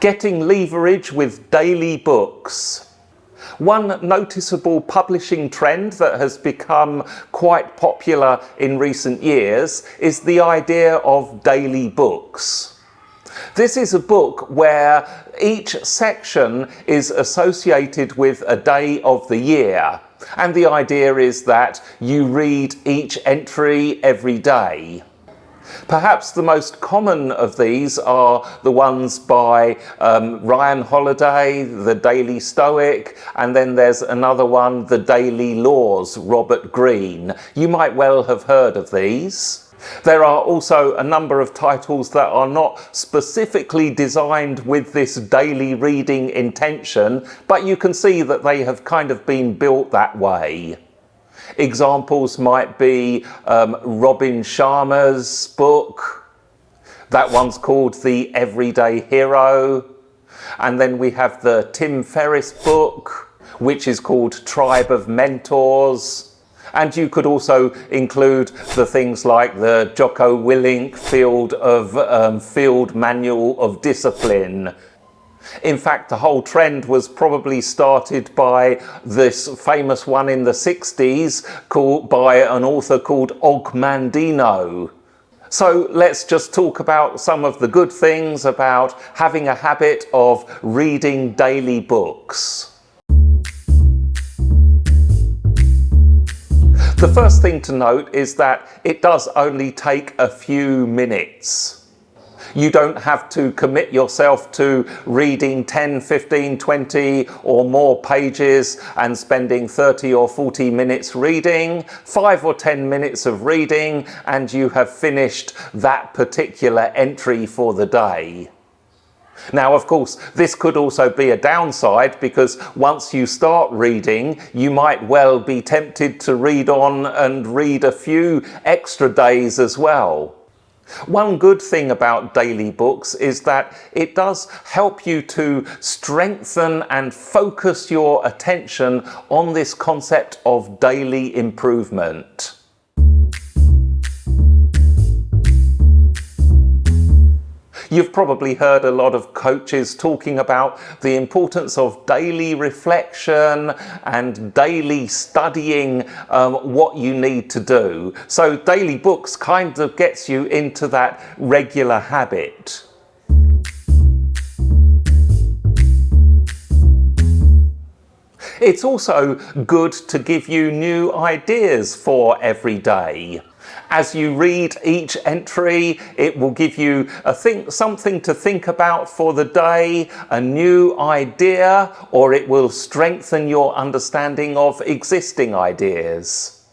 Getting leverage with daily books. One noticeable publishing trend that has become quite popular in recent years is the idea of daily books. This is a book where each section is associated with a day of the year, and the idea is that you read each entry every day. Perhaps the most common of these are the ones by Ryan Holiday, The Daily Stoic, and then there's another one, The Daily Laws, Robert Greene. You might well have heard of these. There are also a number of titles that are not specifically designed with this daily reading intention, but you can see that they have kind of been built that way. Examples might be Robin Sharma's book. That one's called The Everyday Hero. And then we have the Tim Ferriss book, which is called Tribe of Mentors. And you could also include the things like the Jocko Willink Field Manual of Discipline. In fact, the whole trend was probably started by this famous one in the 60s by an author called Og Mandino. So let's just talk about some of the good things about having a habit of reading daily books. The first thing to note is that it does only take a few minutes. You don't have to commit yourself to reading 10, 15, 20 or more pages and spending 30 or 40 minutes reading. 5 or 10 minutes of reading and you have finished that particular entry for the day. Now, of course, this could also be a downside because once you start reading, you might well be tempted to read on and read a few extra days as well. One good thing about daily books is that it does help you to strengthen and focus your attention on this concept of daily improvement. You've probably heard a lot of coaches talking about the importance of daily reflection and daily studying what you need to do. So daily books kind of gets you into that regular habit. It's also good to give you new ideas for every day. As you read each entry, it will give you something to think about for the day, a new idea, or it will strengthen your understanding of existing ideas.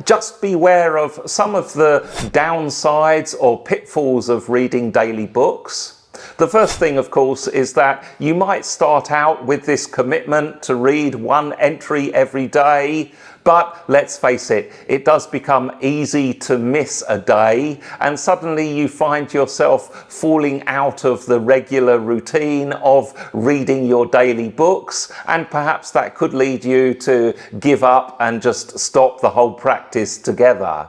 Just beware of some of the downsides or pitfalls of reading daily books. The first thing, of course, is that you might start out with this commitment to read one entry every day, but let's face it, it does become easy to miss a day, and suddenly you find yourself falling out of the regular routine of reading your daily books, and perhaps that could lead you to give up and just stop the whole practice together.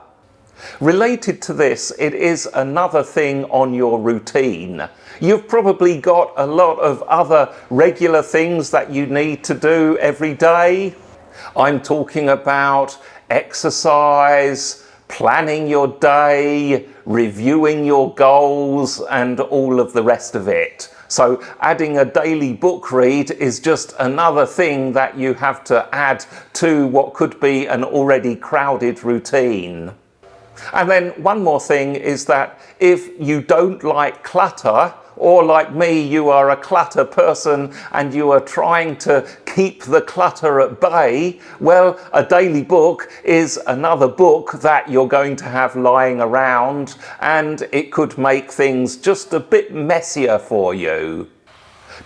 Related to this, it is another thing on your routine. You've probably got a lot of other regular things that you need to do every day. I'm talking about exercise, planning your day, reviewing your goals, and all of the rest of it. So adding a daily book read is just another thing that you have to add to what could be an already crowded routine. And then one more thing is that if you don't like clutter, or like me, you are a clutter person and you are trying to keep the clutter at bay, well, a daily book is another book that you're going to have lying around, and it could make things just a bit messier for you.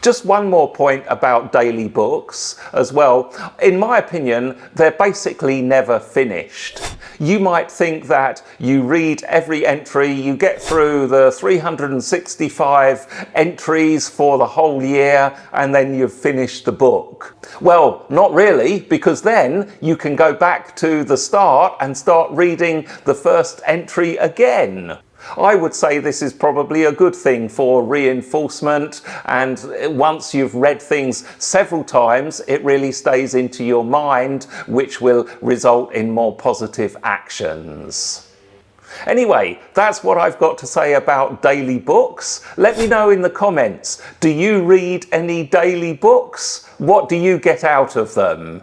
Just one more point about daily books as well. In my opinion, they're basically never finished. You might think that you read every entry, you get through the 365 entries for the whole year, and then you've finished the book. Well, not really, because then you can go back to the start and start reading the first entry again. I would say this is probably a good thing for reinforcement, and once you've read things several times, it really stays into your mind, which will result in more positive actions. Anyway, that's what I've got to say about daily books. Let me know in the comments, do you read any daily books? What do you get out of them?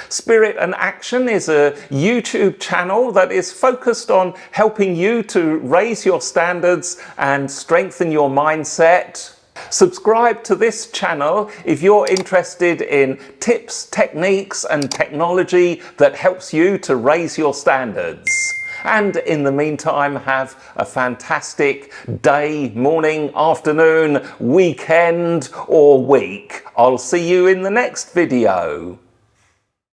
Spirit and Action is a YouTube channel that is focused on helping you to raise your standards and strengthen your mindset. Subscribe to this channel if you're interested in tips, techniques and technology that helps you to raise your standards. And in the meantime, have a fantastic day, morning, afternoon, weekend or week. I'll see you in the next video.